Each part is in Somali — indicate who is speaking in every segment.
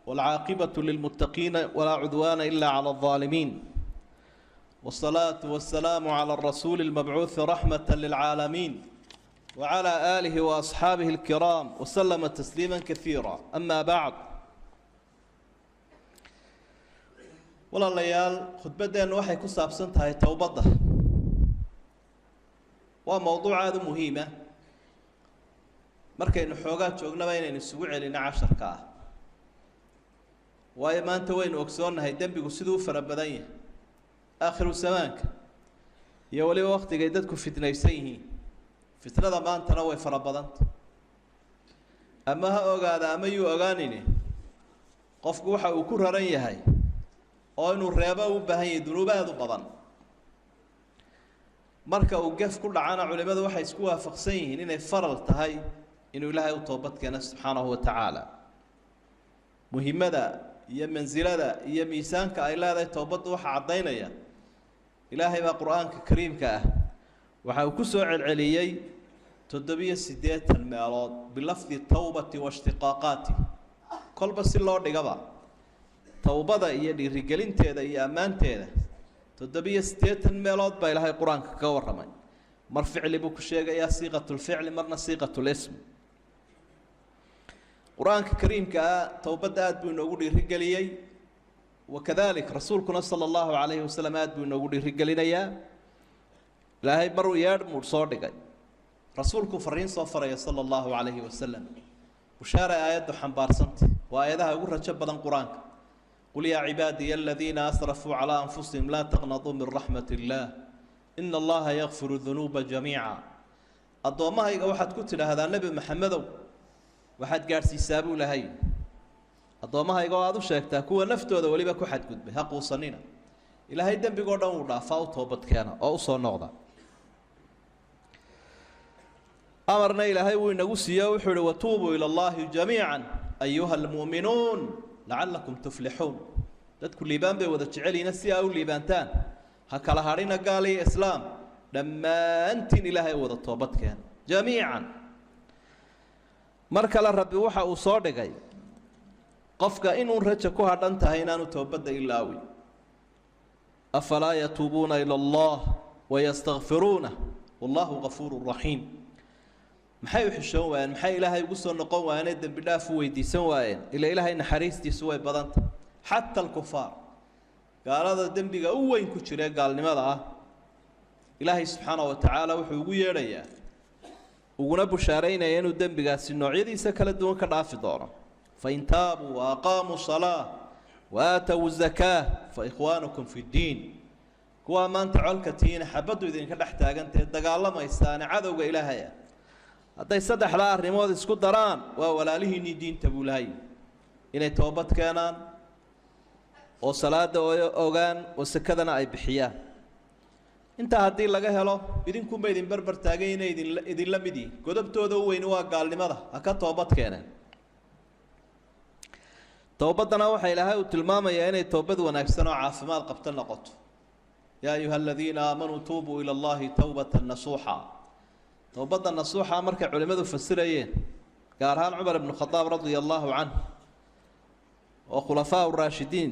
Speaker 1: والعاقبة للمتقين ولا عدوان إلا على الظالمين والصلاة والسلام على الرسول المبعوث رحمة للعالمين وعلى آله وأصحابه الكرام وسلم تسليما كثيرا. أما بعد، walaalayaal khudbadeenu waxay ku saabsan tahay towbada. waa mowduuc aad u muhiim ah markaynu xoogaa joognaba inaynu isugu celino casharka ah, waayo maanta waynu ogsoonahay dembigu siduu u fara badan yahay aakhiru zamaanka iyo waliba waqtigay dadku fitnaysan yihiin. fitnada maantana way fara badanta, ama ha ogaada ama yuu ogaanine qofku waxa uu ku raran yahay oo inuu reebo u baahan yahay dunuubaad u badan. marka uu gaf ku dhacana culimadu waxay isku waafaqsan yihiin inay faral tahay inuu ilaahay u toobad keeno subxaanahu wa tacaala. muhiimada iyo mansilada iyo miisaanka ay leedahay toobaddu waxa caddaynaya ilaahay baa qur-aanka kariimka ah waxa uu ku soo celceliyey 780 meelood bilafdi tawbati washtiqaaqaati. kolba si loo dhigaba towbada iyo dhiirigelinteeda iyo ammaanteeda 780 meelood baa ilaahay qur-aanka ka warramay. mar ficli buu ku sheegayaa siiqatulficli, marna siiqatulism. qur-aanka kariimka ah towbadda aad buu inoogu dhiirigeliyey, wakadalik rasuulkuna sala allahu calayhi wasalam aad buu inoogu dhiirigelinayaa. ilaahay maruu yeedhmuu soo dhigay, rasuulku fariin soo faraya sala allahu calayhi wasalam. bushaara aayaddu xambaarsantay waa aayadaha ugu rajo badan qur-aanka. قل يا عبادي الذين أسرفوا على أنفسهم لا تقنطوا من رحمة الله إن الله يغفر الذنوب جميعا. الضوامها يقول واحد كتير هذا النبي محمد واحد قارسي سابوا لهي. الضوامها يقول هذا الشيء تكون نفته هذا ولي بكو حد كتبه هقو صنينا إلى هاي الدم بيقول دون ضعفاء توبت كان أو صار نقضة. أمرنا إلى هاي ونقصيا وحول وتوبوا إلى الله جميعا أيها المؤمنون لعلكم تفلحون. dadku liibaan bay wada jeceliina si ay u liibaantaan, ha kala harina gaal iyo islaam, dhammaantiin ilaahay wada toobad keen jamiican. mar kale rabbi waxa uu soo dhigay qofka inuu rajo ku hadhan tahay inaanu toobadda ilaawi. afalaa yatuubuuna ila allah wayastaghfiruuna wallahu ghafuurun raxiim. maxay u xishoon waayeen? maxay ilaahay ugu soo noqon waayeen? dembi dhaaf u weydiisan waayeen? ila ilaahay naxariistiisu way badanta. xata alkufaar, gaalada dembiga u weyn ku jira gaalnimada ah, ilaahay subxaanahu wa tacaala wuxuu ugu yeedhayaa uguna bushaaraynaya inuu dembigaasi noocyadiisa kala duwan ka dhaafi doono. fain taabuu wa aqaamuu salaa wa aatow zakaa fa ikhwaanukum fi ddiin. kuwaa maanta colka tihiin xabaddu idinka dhex taagantae dagaalamaysaane cadowga ilaahay ah, hadday saddexdaa arrimood isku daraan waa walaalihiinnii diinta buu lahay. inay toobad keenaan oo salaada ogaan oo sakadana ay bixiyaan. intaa haddii laga helo idinkunba idin barbar taagay inay idinla mid yihiin. godobtooda u weyni waa gaalnimada, ha ka toobad keeneen. towbaddana waxaa ilaahay uu tilmaamayaa inay toobad wanaagsan oo caafimaad qabta noqoto. yaa ayuha aladiina aamanuu tuubuu ila allahi towbatan nasuuxa. towbadda nasuuxa markay culimmadu fasirayeen, gaar ahaan cumar ibnu khadaab radia allaahu canhu oo khulafaa uraashidiin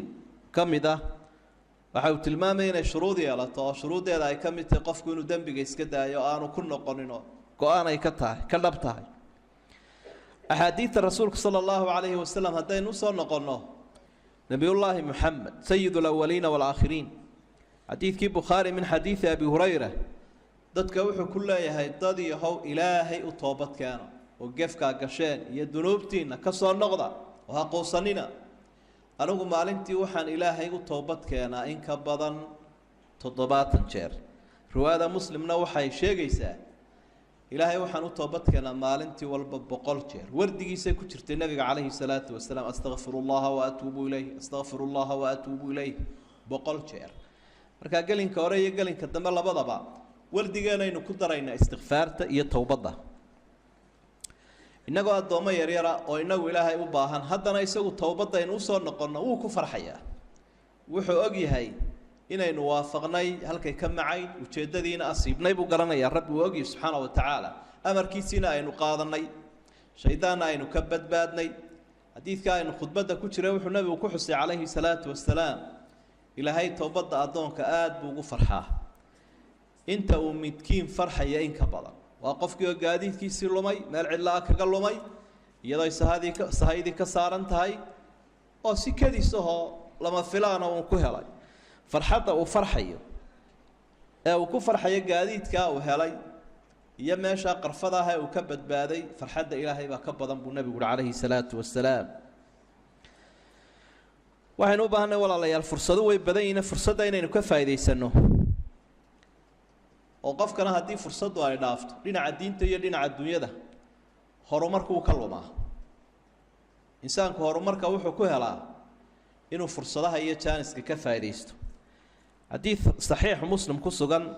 Speaker 1: ka mid ah, waxa uu tilmaamaya inay shuruud yeelato oo shuruuddeeda ay ka mid tahay qofku inuu dembiga iska daayo o aanu ku noqoninoo go-aan ay ka tahay ka dhab tahay. axaadiidta rasuulka sala allahu calayhi wasalam haddaynu usoo noqonno, nebiyullaahi moxamed sayid alawaliina waalaakhiriin, xadiidkii bukhaari min xadiidi abi hurayra, dadka wuxuu ku leeyahay dad yahow ilaahay u toobad keeno oo gefkaa gasheen iyo dunuubtiinna ka soo noqda oo ha quusanina. anigu maalintii waxaan ilaahay u toobad keenaa in ka badan 70 jeer. riwaayada muslimna waxay sheegaysaa ilaahay waxaan u toobad keenaa maalintii walba 100 jeer. wardigiisay ku jirtay nabiga calayhi salaatu wasalaam, astaghfirullaha wa atuubu ilayh, astaghfirullaha wa atuubu ilayh 100 jeer. markaa gelinka hore iyo gelinka dambe labadaba wardigeenaynu ku daraynaa istikfaarta iyo towbadda. innagoo addoommo yaryara oo inagu ilaahay u baahan, haddana isagu towbadda aynu usoo noqonno wuu ku farxayaa. wuxuu og yahay inaynu waafaqnay halkay ka macayn, ujeeddadiina asiibnay buu garanayaa. rabbi wuu ogyahay subxaanahu wa tacaala, amarkiisiina aynu qaadanay, shaydaanna aynu ka badbaadnay, xadiidka aynu khudbada ku jiray wuxuu nabigu ku xusay calayhi salaatu wasalaam ilaahay toobadda addoonka aad buu ugu farxaa inta uu midkiin farxaya in ka badan waa qofkii oo gaadiidkiisii lumay meel cidla ah kaga lumay iyadoo sahaydii ka saaran tahay oo si kadiis ahoo lama filaana uu ku helay farxadda uu farxayo ee uu ku farxayo gaadiidkaa uu helay iyo meeshaa qarfada ah ee uu ka badbaaday farxadda ilaahay baa ka badan buu nabigu yidhi calayhi salaatu wasalaam waxaynu u baahanay walaalayaal fursado way badan yihiin fursadda inaynu ka faa'iidaysano oo qofkana haddii fursaddu ay dhaafto dhinaca diinta iyo dhinaca dunyada horumarku uu ka lumaa insaanku horumarka wuxuu ku helaa inuu fursadaha iyo jaaniska ka faa'iidaysto xadiid saxiix muslim ku sugan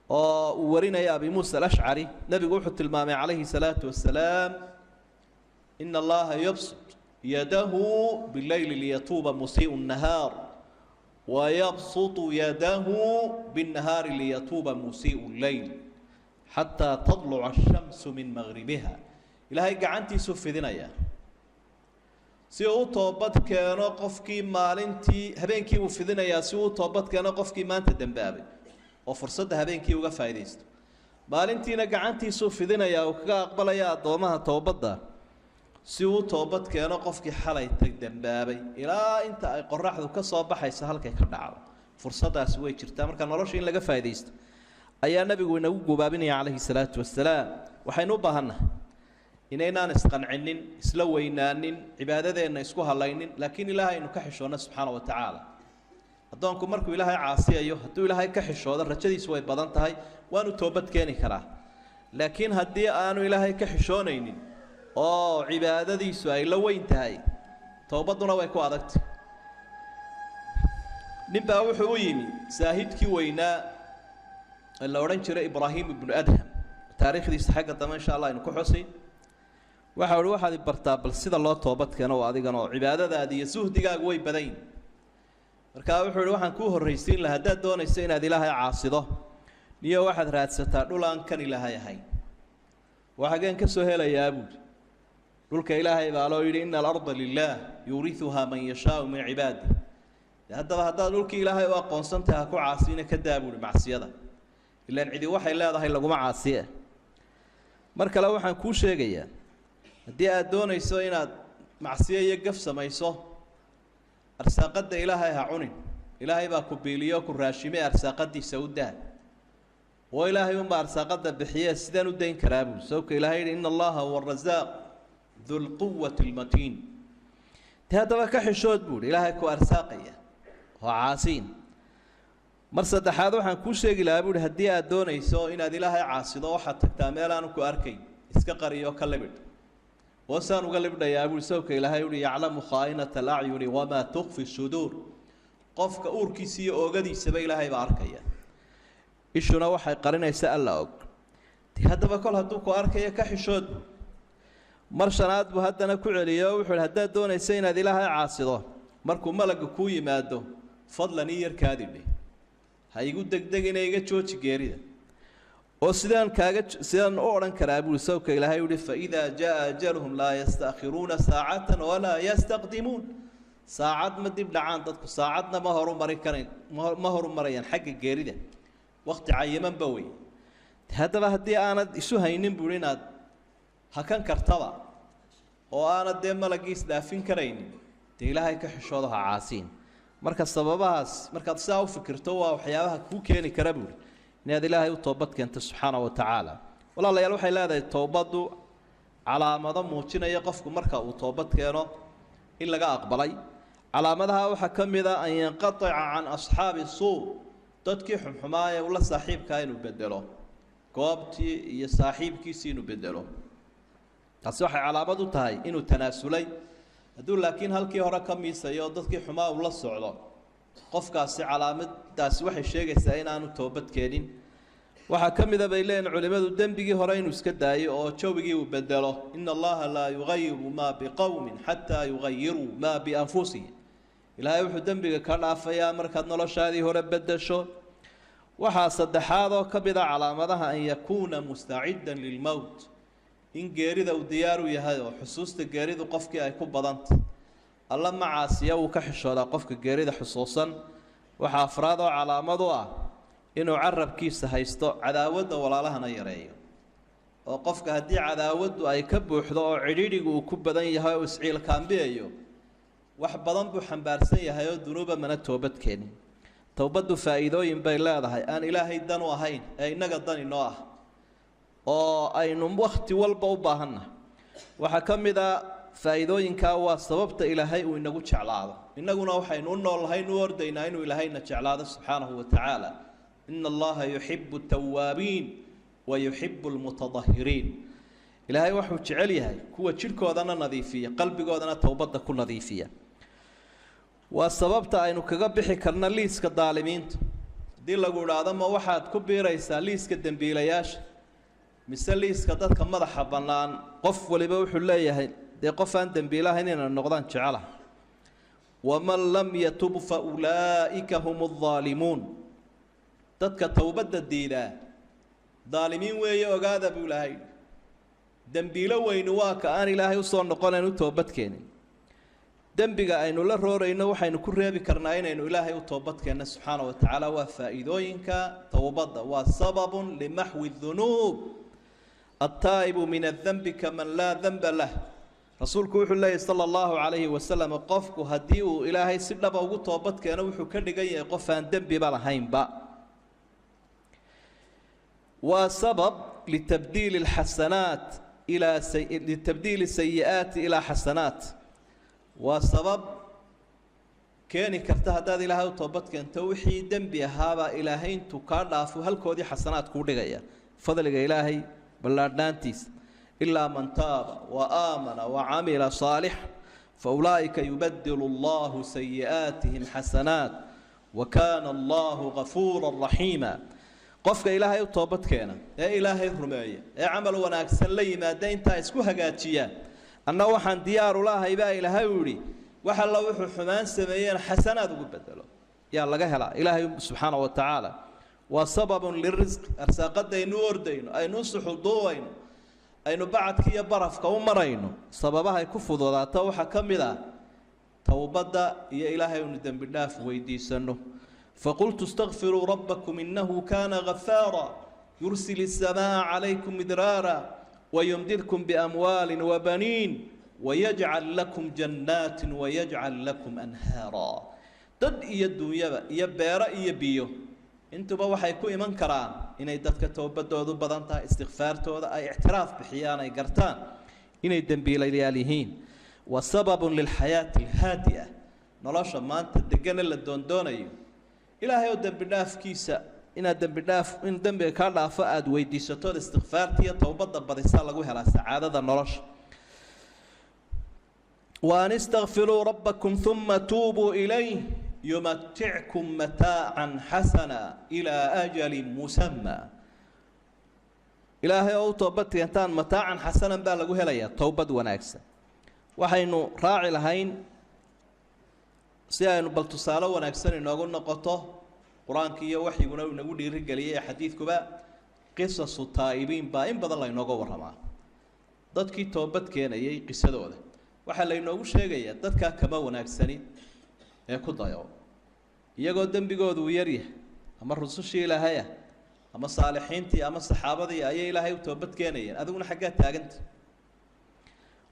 Speaker 1: oo uu warinaya abi muusa alashcari nabigu wuxuu tilmaamay calayhi salaatu wasalaam ina allaha yabsut yadahu billayli liyatuuba musii'u nnahaar ويبسط يده بالنهار ليتوب مسيء الليل حتى تطلع الشمس من مغربها إلهي قعنتي سفدنا si uu toobad keeno qofkii maalintii habeenkii uu fidinayaa si uu toobad keeno qofkii maanta dambaabay oo fursadda habeenkii uga faa'iideysto maalintiina gacantiisu fidinayaa uu kaga aqbalaya addoomaha toobadda si uu toobad keeno qofkii xalay tag dambaabay ilaa inta ay qorraxdu ka soo baxayso halkay ka dhacdo fursadaas way jirtaa marka nolosha in laga faa'iideysto ayaa nabigu inagu gubaabinaya calayhi salaatu wasalaam waxaynu u baahannahay inaynaan isqancinin isla weynaanin cibaadadeenna isku halaynin laakiin ilaahay aynu ka xishoonno subxaana wa tacaala addoonku markuu ilaahay caasiyayo hadduu ilaahay ka xishoodo rajadiisu way badan tahay waanu toobad keeni karaa laakiin haddii aanu ilaahay ka xishoonaynin oo cibaadadiisu ay la weyn tahay toobadduna way ku adagtay ninbaa wuxuu u yimi saahidkii weynaa ee la odhan jiray ibraahim ibnu adham taariikhdiisa xagga dambe insha allah aynu ku xusi waxa uu waxaad bartaa bal sida loo toobad keeno oo adigan oo cibaadadaada iyo suhdigaagu way badayn marka wuxuu waxaan ku horreysiin lahaa hadaad doonayso inaad ilaahay caasido niyo waxaad raadsataa dhul aan kan ilaahay ahayn waxaan ka soo helayaa buud dhulka ilaahay baa loo yidhi inna al-arda lillaah yurithuha man yashaa'u min cibaadihi haddaba haddaad dhulkii ilaahay u aqoonsantahay ha ku caasina ka daabuuri macsiyada ilaan cidi waxay leedahay laguma caasiye mar kale waxaan kuu sheegayaa haddii aad doonayso inaad macsiyo iyo gaf samayso arsaaqadda ilaahay ha cunin ilaahay baa ku biiliyo ku raashimay arsaaqadiisa u daa oo ilaahay uma arsaaqada bixiye sidaan u dayn karaa buu sababka ilaahay yidhi inna allaha huwa arrazaaq dhu lquwati almatiin haddaba ka xishood buuhi ilaahay ku arsaaqaya oo caasiin mar saddexaad waxaan kuu sheegi lahaa buuhi haddii aad doonayso inaad ilaahay caasido waxaad tagtaa meel aanu ku arkayn iska qariyo ka libidh وسان وقلب لي أبو سوك إلى هاي يعلم خائنة الأعين وما تخفي الصدور قفك أوركيسي أو قدي سبي لها باركيا إيش نوحي قرنا يسأل لك هذا بقول هدوك أركيا كحشود مرشنات بهدنا كعليا وحول هداد دون يسين هذه لها عاصدة مركو ملك كوي مادو فضلا نير كاذبي هاي يقول دقنا يجي تشوتش جريدة وسيدان كاجت سيدان أوران كرابول سوك إلى هاي فإذا جاء أجلهم لا يستأخرون ساعة ولا يستقدمون ساعات ما تبلع عن تدك ساعاتنا ما هو مريان حق الجريدة وقت عيمان بوي هذا هدي أنا شو هينين بورينات هكان كرتبا وأنا دائما لقيس دافين كرين تلاهي كحشودها عاسين مركز سببها مركز ساو فكرتوا وحياها كوكيني كرابول نادي الله وتوبتك أنت سبحانه وتعالى والله يا لوحي لا توبته على مدى موجنا يقفك مركا وتوبتك أنا إلا جاء أقبلي على مدى وحكم إذا أن ينقطع عن أصحاب السوء تتكحم حماية ولا صاحب كاينو بدله قابتي يا صاحب كيسينو بدله تصح على مدى تاي إنه تناسلي أدول لكن هل كي هرا كم يسيادتك حماية ولا الصعداء qofkaasi calaamadaas waxay sheegaysaa in aanu toobad keenin waxa kamida bay leen culimadu dambigii hore inuu iska daayo oo joobigii uu bedelo inna allaha la yughayyiru ma biqawmin hatta yughayyiru ma bi anfusihim ilaahay wuxuu dambiga ka dhaafayaa markaad noloshaadii hore bedesho waxa saddexaad oo kamida calaamadaha an yakuna musta'iddan lil maut in geerida uu diyaar u yahay oo xusuusta geeridu qofkii ay ku badantay alla macaasiya uu ka xishoodaa qofka geerida xusuusan waxaa afraad oo calaamad u ah inuu carabkiisa haysto cadaawadda walaalahana yareeyo oo qofka haddii cadaawaddu ay ka buuxdo oo cidhiidhigu uu ku badan yahay oo isciil kaambiyayo wax badan buu xambaarsan yahay oo dunuuba mana toobad keenin towbaddu faa'iidooyin bay leedahay aan ilaahay dan u ahayn ee innaga dan inoo ah oo aynu wakhti walba u baahannahay waxaa ka mid a faa'iidooyinkaa waa sababta ilaahay uu inagu jeclaado innaguna waxaynu u noolnahay u ordaynaa inuu ilaahayna jeclaado subxaanahu wa tacaala ina allaha yuxibu tawaabiin wa yuxibu lmutadahiriin ilaahay waxuu jecel yahay kuwa jidhkoodana nadiifiya qalbigoodana towbadda ku nadiifiya waa sababta aynu kaga bixi karna liiska daalimiinta haddii lagu idhaahdo ma waxaad ku biiraysaa liiska dembiilayaasha mise liiska dadka madaxa bannaan qof waliba wuxuu leeyahay dee qof aan dembiilahayn inay noqdaan jecelaha waman lam yatub fa ulaa'ika hum aldaalimuun dadka towbadda diidaa daalimiin weeye ogaada buu ilaahay dembiilo weyni waa ka aan ilaahay usoo noqonayn u toobadkeenin dembiga aynu la roorayno waxaynu ku reebi karnaa inaynu ilaahay u toobadkeenno subxaana wa tacaala waa faa'iidooyinka towbadda waa sababun limaxwi dunuub attaa'ibu min adanbi kaman laa danba lah rasuulku wuxuu leeyahy sala allahu calayhi wasalam qofku haddii uu ilaahay si dhaba ugu toobadkeeno wuxuu ka dhigan yahay qof aan dembiba lahaynba waa sabab litabdiili alxasanaat litabdiili sayi'aati ilaa xasanaat waa sabab keeni karta haddaad ilaahay u toobad keento wixii dembi ahaabaa ilaahay intuu kaa dhaafo halkoodii xasanaad kuu dhigaya fadliga ilaahay ballaadhnaantiisa ilaa man taaba wa aamana wa camila saalix fa ulaa'ika yubadilu allahu sayi'aatihim xasanaat wa kaana allahu gafuura raxiima qofka ilaahay u toobad keena ee ilaahay rumeeya ee camal wanaagsan la yimaada intaa isku hagaajiya anna waxaan diyaar u lahay baa ilaahay u yidhi wax alla wuxuu xumaan sameeyeen xasanaad ugu bedelo yaa laga helaa ilaahay subxaana wa tacaala waa sababun lirisqi arsaaqadaynu u ordayno aynu u suxuduubayno aynu bacadka iyo barafka u marayno sababahay ku fududaato waxaa ka mid ah towbadda iyo ilaahay unu dembi dhaaf weydiisano faqultu istakfiruu rabbakum innahu kaana gafaara yursil السماء calaykum midraara ويمددكم بأموال وبنين ويجعل لكم جنات ويجعل لكم أنهارا dad iyo duunyaba iyo beero iyo biyo intuba waxay ku iman karaan inay dadka toobadoodu badan tahay istighfaartooda ay ictiraaf bixiyaan ay gartaan inay dembiilayaal yihiin wa sababun lilxayaati alhaadi'a nolosha maanta degana la doondoonayo ilaahay oo dembi dhaafkiisa inaad dembi dhaaf in dembiga kaa dhaafo aada weydiisato istighfaarta iyo towbadda badisaa lagu helaa sacaadada nolosha وأن استغفروا ربكم ثم توبوا إليه يمتعكم متاعا حسنا إلى أجل مسمى إلهي أو توبت ينتان متاعا حسنا بالغو هليا توبد وناكسا وحينو راعي لهين سيانو بلتصالة وناكسا نقول نقطه قرآن كي وحي نقول رجالية حديث كبا قصص التائبين بائن بدل الله ينقو ورما ضدكي توبت كينا يي قصة دوله waxaa la inoogu sheegayaa dadka kama wanaagsanin ee ku dayo iyagoo dambigoodu uu yar yahay ama rusushii ilaahay ama saalixiintii ama saxaabadii ayay ilaahay u toobad keenayeen adiguna xagga taaganta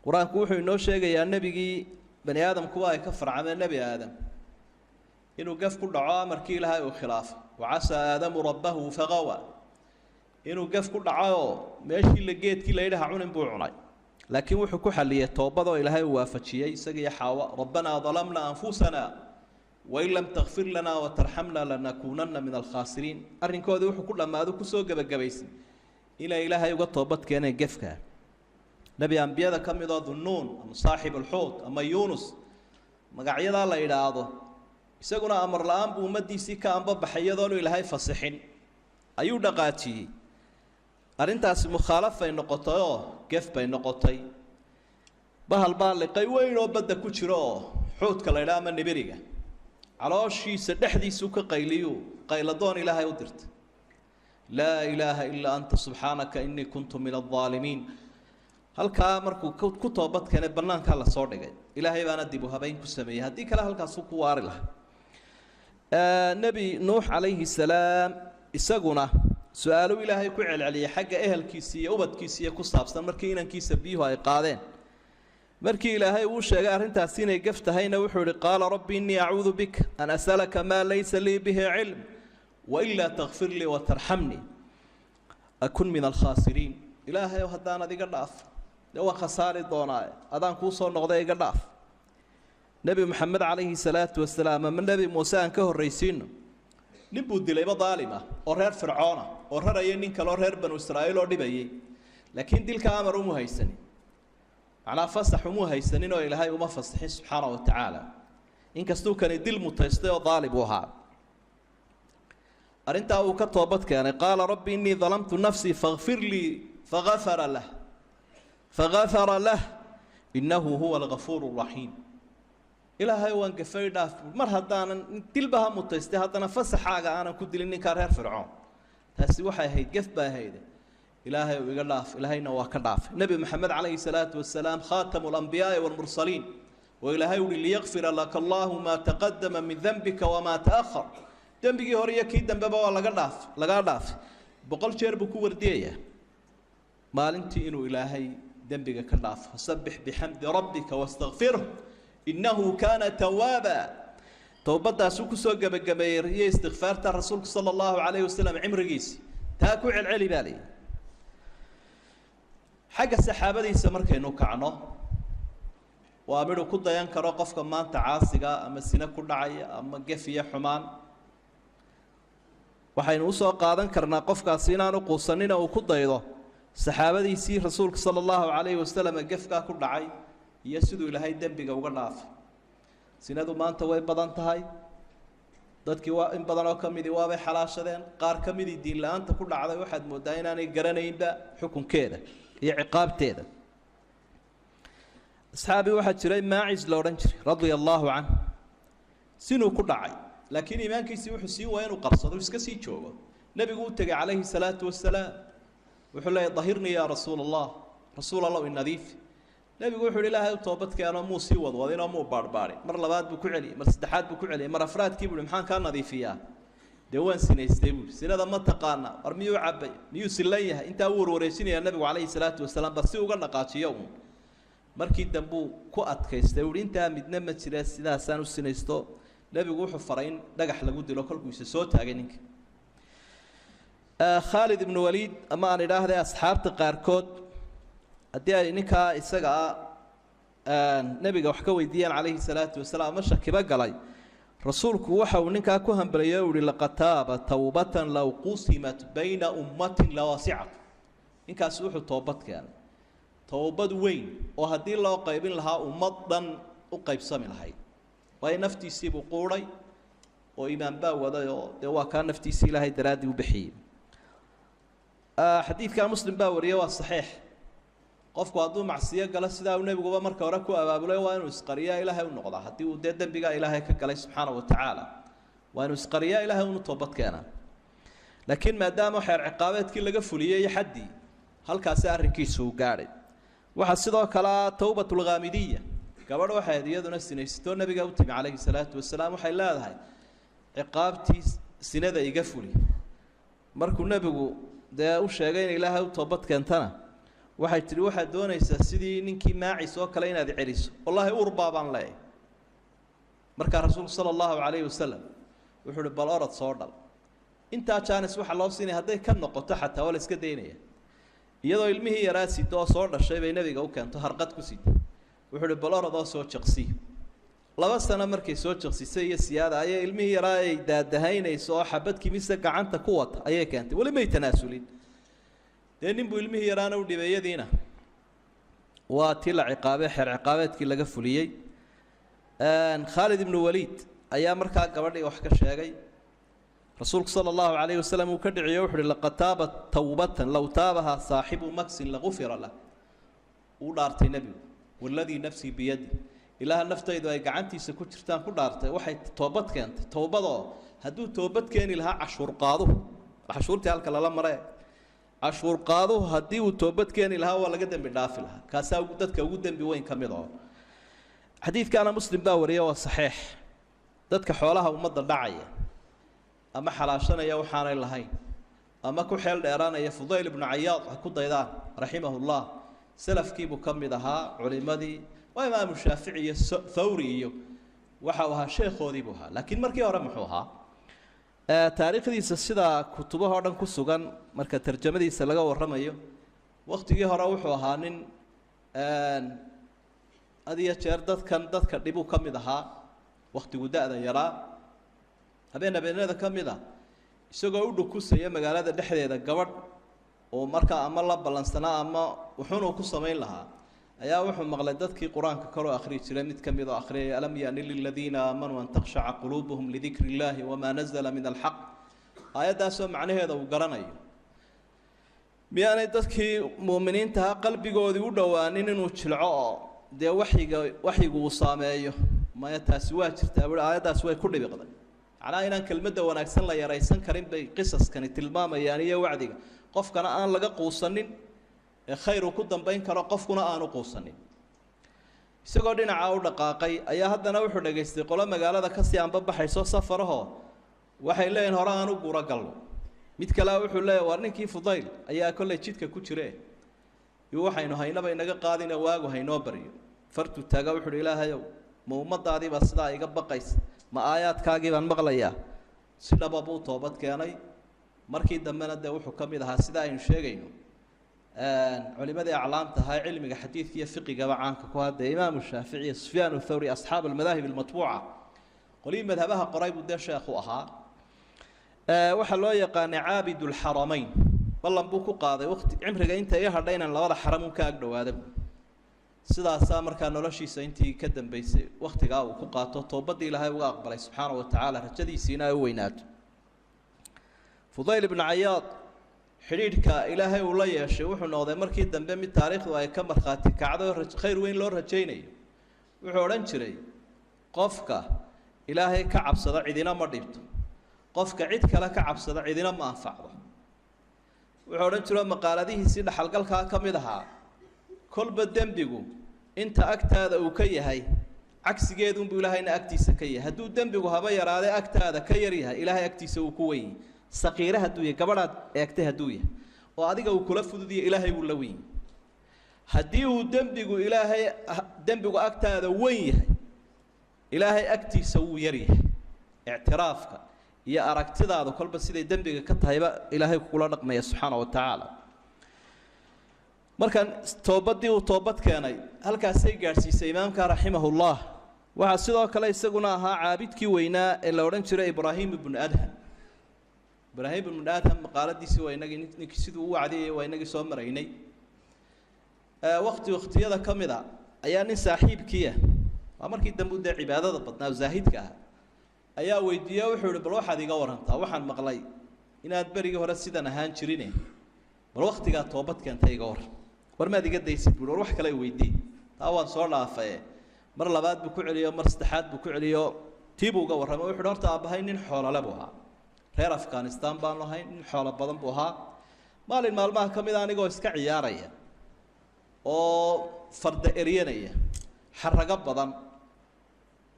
Speaker 1: quraanku wuxuu inoo sheegayaa nabigii bani aadamku ay ka farcameen nabi aadam inuu gaf ku dhaco amarkii ilaahay uu khilaafay wacasa aadamu rabbahu fagawa inuu gaf ku dhaco meeshii la geedkii la yidhaha cunin buu cunay لكن وحو كحلية توبضوا إلى هاي وافجيي سقي حواء ربنا ظلمنا أنفسنا وإن لم تغفر لنا وترحمنا لنكونن من الخاسرين أرن كود وحو كل ما ذو كسوق بجبيس إلى هاي وطوبت كان جفكها نبي أنبياء كم يضاد النون صاحب الحوت أما يونس ما قاعد الله إلى هذا يسقون أمر الآن بومدي سكا أم باب حيضوا إلى هاي فصحين أيو دقاتي arrintaasi mukhaalafa ay noqotay oo gef bay noqotay bahal baaliqay weyn oo badda ku jiro oo xuudka la yiraahdo nibiriga calooshiisa dhexdiisu ka qayliyo qayladoon ilaahay u dirtay laa ilaaha illa anta subhanaka inni kuntu min adh-dhalimin halkaa markuu ku toobad keenay bannaankaa la soo dhigay ilaahay baana dib u habayn ku sameeyey haddii kale halkaasuu ku waari lahaa nebi nuux calayhi salaam isaguna su-aalo ilaahay ku celceliyay xagga ehelkiisa iyo ubadkiisa iyo ku saabsan markii inankiisa biyuhu ay qaadeen markii ilaahay uu sheegay arrintaasi inay gaf tahayna wuxuu ihi qaala rabbi innii acuudu bika an asalaka maa laysa lii bihi cilm wailaa takfir lii watarxamnii akun min alkhaasiriin ilaahay haddaan adiga dhaaf dee waa khasaari doonaa adaan kuu soo noqday iga dhaaf nebi maxamed calayhi salaatu wasalaam ama nebi muuse aan ka horraysiino nin buu dilayba daalim ah oo reer fircoona oo raraya nin kaloo reer banu israa'iil oo dhibayay laakiin dilka amar umu haysanin macnaa fasax umu haysanin oo ilaahay uma fasaxin subxaana wa tacaala inkastuu kani dil mutaystay oo daalib u ahaa arrintaa uu ka toobad keenay qaala rabbi innii dalamtu nafsii fakfir lii fagafara lah innahu huwa algafuuru raxiim ilaahay waan gafay dhaaf mar haddaanan dilba ha mutaystay haddana fasaxaaga aanan ku dilin ninkaa reer fircoon taasi waxay ahayd gaf baa ahayde ilaahay uu iga dhaaf ilaahayna waa ka dhaafay nebi maxamed calayhi salaatu wasalaam khaatamu alambiyaai waalmursaliin oo ilaahay uhi liyakfira laka allahu maa taqadama min dembika wamaa ta'ahar dembigii hore iyo kii dambeba waa lagaa dhaafay 100 jeer buu ku wardiyayaa maalintii inuu ilaahay dembiga ka dhaafo fasabbix bixamdi rabbika wastakfirhu innahu kaana tawaaba towbadaasuu kusoo gebagabeeyey iyo istikfaarta rasuulku sala allahu calayhi wasalam cimrigiisi taa ku celceli baa leeyihi xagga saxaabadiisa markaynu kacno waa midhu ku dayan karo qofka maanta caasiga ama sina ku dhacaya ama gef iyo xumaan waxaynu usoo qaadan karnaa qofkaasi inaanu quusanina uu ku daydo saxaabadiisii rasuulka sala allahu calayhi wasalam gefkaa ku dhacay iyo siduu ilaahay dembiga uga dhaafay sinadu maanta way badan tahay dadkii waa in badan oo ka midii waabay xalaashadeen qaar ka midii diin la-aanta ku dhacday waxaad moodaa inaanay garanaynba xukunkeeda iyo ciqaabteeda asxaabii waxaa jiray maacis la odhan jiray radia allaahu canhu sinuu ku dhacay laakiin iimaankiisii wuxuu sii waaya inuu qabsado iska sii joogo nebigu u tegay calayhi salaatu wasalaam wuxuu leeyahy dahirnii yaa rasuula allah rasuul allow inadiif nebigu wuxuu ihi ilaahay u toobad keeno muu sii wadwadinoo muu baarhbaadhin mar labaad buu ku celiyey mar saddexaad buu ku celiyey mar afraadkii buu ihi maxaan kaa nadiifiyaa dee waan sinaystay buuhi sinada ma taqaana war miyuu cabay miyuu sillan yahay intaa uu warwareysinayaa nebigu calayhi salaatu wasalaam bal si uga dhaqaajiyo uun markii dambuu ku adkaystay uhi intaa midna ma jira sidaasaan u sinaysto nebigu wuxuu faray in dhagax lagu dilo kolkuisa soo taagay ninka khaalid ibnu waliid ama aan idhaahday asxaabta qaarkood haddii ay ninkaa isaga nebiga wax ka weydiiyaan calayhi salaatu wasalaam ama shakiba galay rasuulku waxa uu ninkaa ku hambaliyay u ihi laqad taaba tawbatan low qusimat bayna ummatin lawasicat ninkaasi wuxuu toobad keenay towbad weyn oo haddii loo qaybin lahaa ummad dhan u qaybsami lahayd waayo naftiisiibuu quudhay oo iimaan baa waday oo dee waa kaa naftiisii ilaahay daraaddii u bixiyey xadiidkaa muslim baa wariyey waa saxiix qofku hadduu macsiyo galo sidaa uu nebiguba marka hore ku abaabulay waa inuu isqariyaa ilaahay u noqdaa haddii uu dee dembigaa ilaahay ka galay subxaana wa tacaala waa inuu isqariyaa ilaahay unu toobad keenaa laakiin maadaama xeer ciqaabeedkii laga fuliyey iyo xaddii halkaasi arrinkiisu uu gaadhay waxaa sidoo kale towbatulghaamidiya gabadh waxay ahayd iyaduna sinaysatoo nebiga u timi calayhi salaatu wasalaam waxay leedahay ciqaabtii sinada iga fuli markuu nebigu dee u sheegay in ilaahay u toobad keentana waxay tidhi waxaad doonaysaa sidii ninkii maacis oo kale inaad celiso wallaahi urbaa baan leeyahay markaa rasuulku sala allahu calayhi wasalam wuxuu uhi bal orod soo dhal intaa jaanis waxaa loo siinaya hadday ka noqoto xataa waa la iska daynaya iyadoo ilmihii yaraa sida oo soo dhashay bay nebiga u keento harqad ku sida wuxuu uhi bal orod oo soo jaqsi 2 sano markay soo jaqsisay iyo siyaada ayay ilmihii yaraa ay daadahaynayso oo xabadkii mise gacanta ku wata ayay keentay weli may tanaasulin dee nin buu ilmihii yaraana u dhibeeyadiina waa tii la ciqaabay xeer ciqaabeedkii laga fuliyey khaalid ibnu waliid ayaa markaa gabadhii wax ka sheegay rasuulku sala allahu calayhi wasalam uu ka dhiciyo wuxu uhi laqad taabat tawbatan low taabahaa saaxibu maksin lagufira lah uu dhaartay nebigu waladii nafsii biyadi ilaaha naftaydu ay gacantiisa ku jirtaan ku dhaartay waxay toobad keentay towbadoo hadduu toobad keeni lahaa cashuur qaaduhu cashuurtii halka lala mare cashuur qaaduhu haddii uu toobad keeni lahaa waa laga dembi dhaafi lahaa kaasaa dadka ugu dembi weyn ka mid oo xadiidkaana muslim baa wariyay waa saxiix dadka xoolaha ummadda dhacaya ama xalaashanaya waxaanay lahayn ama ku xeel dheeraanaya Fudayl ibn Iyaad ku daydaan rahimahullah salafkiibu kamid ahaa culimadii waa imaam Shaafici iyo Thawri iyo waxa uu ahaa sheekhoodii buu ahaa laakiin markii hore muxuu ahaa taariikhdiisa sida kutubaha oo dhan ku sugan marka tarjumadiisa laga waramayo waqtigii hore wuxuu ahaa nin adiya jeer dadka dhibu kamid ahaa waqtigu da'da yaraa habeenada kamid ah isagoo u dhukusaya magaalada dhexdeeda gabadh oo marka ama la balansanaa ama wuxuuna ku sameyn lahaa ayaa wuxuu maqlay dadkii quraanka karo akhri jiray mid kamid oo akhriyay alam yaani lil ladina amanu an takhsha'a qulubuhum li dhikrillahi wama nazala min alhaq ayadaas oo macnaheedu uu garanayo miyaanay dadkii muuminiinta qalbigoodii u dhawaanin inuu jilco dee waxigu uu saameeyo ma taasi waa jirtaa ayadaas way ku dhibiqday على إن كلمة وناكسن لا يريسن كريم بقصص كانت الماما يعني وعدي قف كنا أنا لقى قوسنين خير وكدن بين كنا قف كنا أنا قوسنين سقودين عاود دقاقي أيها هذا نوح دقيست قلا مقالة ذا كسي عن باب حيسو سفرها وحيلين هرانو قرا قلو ميت كلا وحلا ورني كيف فضيل أيها كل شيء ككتيره يوحينه هينا بينك قاعدين واجو هينو بري فرتو تجا وحول إله يو مومد عادي بس لا يقبل قيس ما آيات كاجي بان مغليا سيدا بابو توبت كاني مركي دمنا ده وحكم ده سيدا إن شيء علماء أعلام تهاي علم حديث كي فقه جماعة كهذا الإمام الشافعي سفيان الثوري أصحاب المذاهب المطبوعة قليل مذهبها قريب الدش أخوها وحلو يقان عابد الحرمين والله بوكو قاضي وقت عمرك أنت إيه هردين الله ولا حرمك أقدو هذا سيدا سامر كان نلاشي سنتي كدم بيس وقت جاء وقاطه توبدي لها وأقبله سبحانه وتعالى رجدي سينا وينات فضيل بن عياض حريرك إلهي ولا يشوف وحنا هذا مركي دم بين التاريخ ويكمل خاتك كعده خير وين لور رجيني وحورن شري قفك إلهي كعب صدع عدنا ما ريبته قفك عد كلا كعب صدع عدنا ما أنفعه وحورن شري مقالته سيد حلقة كمدها كل بدم بيجو أنت أكت هذا وكيه هاي عكس جيدون بيقولها إن أكتي سكيه هدو دم بيجو هبا يرى هذا أكت هذا كيريها إلهي أكتي سوكوي سقيرة هدوية كبرات أكت هدوية وهذه جو كل فدودي إلهي واللوين هديه دم بيجو إلهي دم بيجو أكت هذا وين إلهي أكتي سويريه اعترافك يا أركت هذا كل بس إذا دم بيجو كتها يبقى إلهي كل رقم سبحانه وتعالى markan toobadii uu toobad keenay halkaas ay gaarsiisay imaamka rahimahullah waxa sidoo kale isaguna ahaa caabidkii weynaa ee la oran jiray Ibrahim ibn Adham maqaaladiisi waa inagii sidoo uu wacdiyay waa inagii soo maraynay waqtiyada kamida ayaa nin saaxiibkiya markii dambe uu cibaadada badnaa zaahidka ayaa weydiiyay wuxuu yiri bal waxaad iga warantaa waxaan maqlay inaad bariga hore sidan ahaan jirin bal waqtiga toobad keentay iga waran warmaad iga daysid buu wax kale weydii taa waan soo dhaafay mar labaad buu ku celiyo mar saddexaad buu ku celiyo tiibu uga warramay wuxuu horta aabahay nin xoolo leh buu ahaa reer Afghanistan baan lahayn nin xoolo badan buu ahaa maalin maalmaha kamid ah anigoo iska ciyaaraya oo farda eriyanaya xaraga badan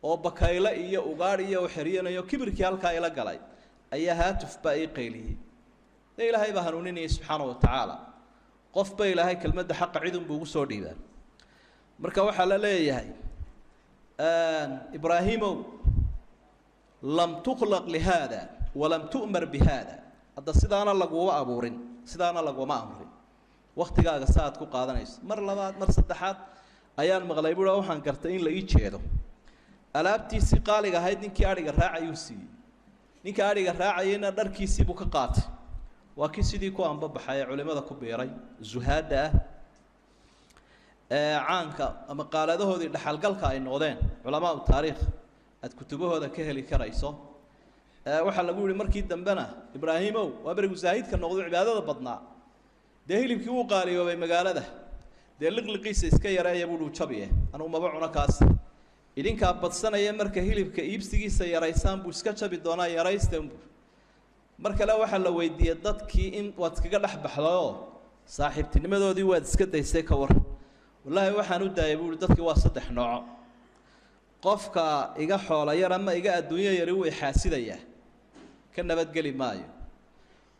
Speaker 1: oo bakayla iyo ugaar iyo xiriyanayo kibirkii halka ila galay ayaa haatuf baa ii qayliyay إلهي بهنوني سبحانه وتعالى قف بي إلهي كلمة حق عيدهم بوصور ديبان مركا وحلا ليه هاي إبراهيم لم تخلق لهذا ولم تؤمر بهذا هذا سيدانا لقوا أبورين سيدانا لقوا ما أمرين وقت جاء ساعات كو قادنيس مر لبعض مر صدحات أيام مغلبوا أو حنكرتين لإيشهدو ألابتي سقالي هاي نكى أريج الراعي يوسي نكى أريج الراعي ينا دركي سيبو كقات وكسيدي كو أنبا بحياة علماء كبيرة زهادة عنك أما قال هذا هو الحلقة كائنودين علماء التاريخ الكتبه هذا كهلي كرئيسه وحلا يقول مركي دنبنا إبراهيم وأبرق زاهد كان موضوع عبادة بدنا ده اللي بكيو قالي وبي مقالة ده لقيس إسكاي رأي يقولوا شبيه أنا ما بعنا كاس إذن كابت سنة يمر كهيل بكيب سجي سياريسان بوسكتش بدونا يرايس تنبو marka la waxa la weydiiyay dadkii in waad kaga dhaxbaxdo saaxiibtinimadoodii waad iska daysay ka war wallahi waxaan u daayay buu dadkii waa saddex nooc qofka iga xoolo yar ama iga adduunyo yar way xaasidaya ka nabadgeli maayo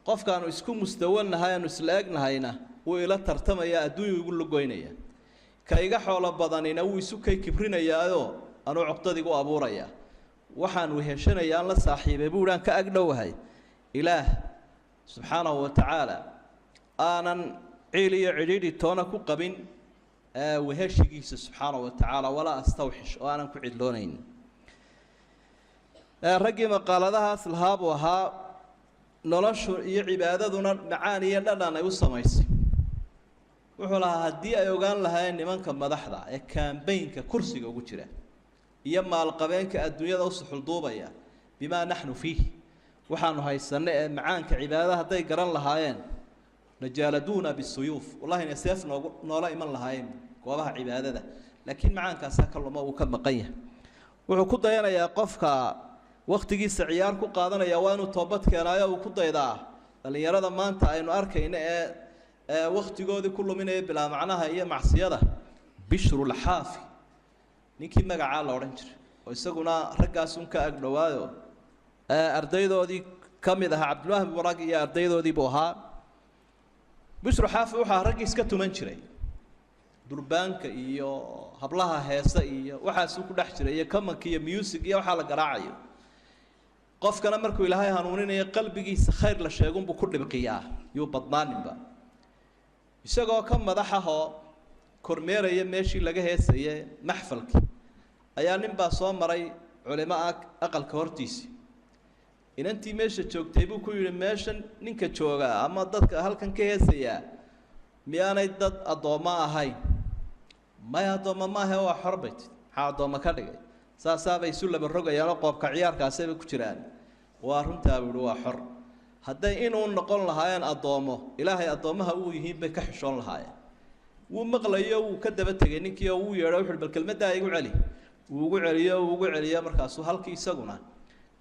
Speaker 1: qofkaanu isku mustawanahay aanu isla egnahayna wuu ila tartamaya adduunyo igu lugoynaya ka iga xoolo badanina wuu isu kay kibrinayaayo anu cuqdadigu abuuraya waxaan weheshanayaa la saaxiibay buuraan ka agdhowahay ilaah subhanahu wa ta'ala aanan ciiliyo cidhiidhi toona ku qabin weheshigiisa subhanahu wa ta'ala wala astawxish oo aanan ku cidloonayn ragii maqaaladahaas lahaab wahaa noloshu iyo cibaadaduna macaan iyo dhadhan ay u samaysay wuxuu lahaa haddii ay ogaan lahaayeen nimanka madaxda ee campaign-ka kursiga ugu jira iyo maalqabeenka adduunyada u suxulduubaya bima nahnu fihi waxaanu haysanay ee macaanka cibaadada hadday garan lahaayeen najaaladuna bisuyuf wallahi naseef noola iman lahaayeen goobaha cibaadada laakiin macaankaas ka luma uu ka maqan yahay wuxuu ku dayanayaa qofka waqtigiisa ciyaar ku qaadanaya waa inuu toobad keenayo uu ku daydaa dhalinyarada maanta aynu arkayna ee waqtigoodii ku luminaya bilaa macnaha iyo macsiyada bishrul xaafi ninkii magaca la oran jiray oo isaguna raggaas un ka agdhawaayo ardaydoodii kamid aha Cabdullah ibn Waraq iyo ardaydoodii buu ahaa bishru xaafi waxa raggiis ka tuman jiray durbaanka iyo hablaha heesa iyo waxaas ku dhex jiray iyo kamanka iyo music iyo waxa la garaacayo qofkana markuu Ilaahay hanuuninayo qalbigiisa khayr la sheegun buu ku dhibqiyaa iyo badnaaninba isagoo ka madaxaho kormeeraya meeshii laga heesayay maxfalki ayaa nin baa soo maray culimo aqalka hortiisa inantii meesha joogtay buu ku yiri meeshan ninka jooga ama dadka halkan ka heesaya miyaanay dad adooma ahayn ma adooma ma aha waa xorbayt adooma ka dhigay saasaabay isu laba rogayaan qoobka ciyaarkaas ay ku jiraan waa runtaa buu waa xor hadday inuu noqon lahaayeen adoomo ilaahay adoomaha uu yihiin bay ka xishoon lahaayeen wuu maqlayo wuu ka daba tagay ninkii oo uu yeeray wuxuu bal kelmadda igu celi wuu ugu celiyo markaas uu halkii isaguna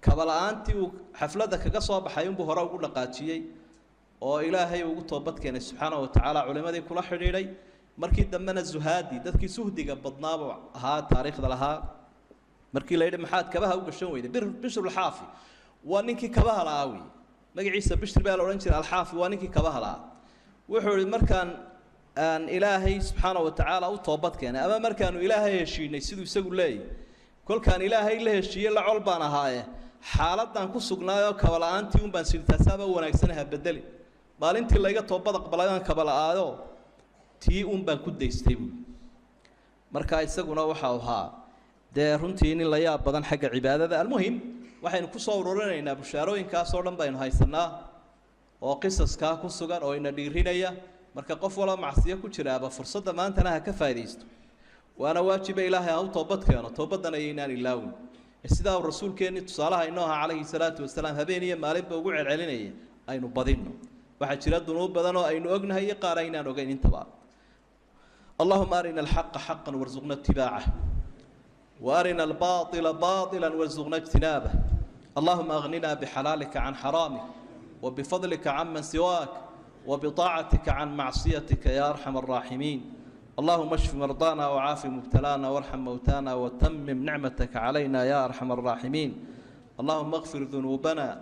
Speaker 1: kabalaantii uu xaflada kaga soo baxay inuu hore ugu dhaqaajiyay oo ilaahay ugu toobad keenay subhanahu wa ta'ala culimadii kula xiriiray markii dambena zuhaadi dadkii suhdiga badnaaba ahaa taariikhda lahaa markii la yidhi maxaad kabaha u gashan weyday bishr al-xaafi waa ninkii kabaha laawi magaciisa bishr baa la oran jiray al-xaafi waa ninkii kabaha laa wuxuu yiri markaan aan ilaahay subhanahu wa ta'ala u toobad keenay ama markaanu ilaahay heshiinay sidoo isagu leeyahay kolkaan ilaahay la heshiiyay la col baan ahaaye xaaladan ku sugnaayo kabalaantii baan siltaasaba wanaagsanahay bedeli maalintii la iga toobad aqbalayaan kabalaado tii baan ku daystay marka isaguna waxa uu ahaa de runtii in la yaab badan xagga cibaadada almuhim waxaynu ku soo ururinaynaa bushaarooyinkaas oo dhan baynu haysanaa oo qisaska ku sugan oo ina dhiirinaya marka qof wala macsiyo ku jiraaba fursadda maantana ha ka faa'iideysto waana waajib ilaahay ah toobad keeno toobadana aynaan ilaawin sidaa rasuulkeeni tusaalaha inooha calayhi salaatu wasalaam habeeniyo maalinba ugu celcelinayay aynu badino waxa jira dunuub badan oo aynu ognahay qaar aynaan ogeyn intaba اللهم أرنا الحق حقا وارزقنا اتباعه وأرنا الباطل باطلا وارزقنا اجتنابه اللهم أغننا بحلالك عن حرامك وبفضلك عمن سواك وبطاعتك عن معصيتك يا أرحم الراحمين اللهم اشف مرضانا وعاف مبتلانا وارحم موتانا وتمم نعمتك علينا يا أرحم الراحمين اللهم اغفر ذنوبنا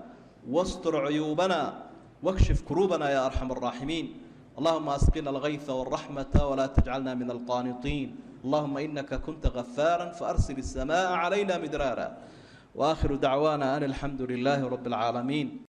Speaker 1: واستر عيوبنا واكشف كروبنا يا أرحم الراحمين اللهم أسقنا الغيث والرحمة ولا تجعلنا من القانطين اللهم إنك كنت غفارا فأرسل السماء علينا مدرارا وآخر دعوانا أن الحمد لله رب العالمين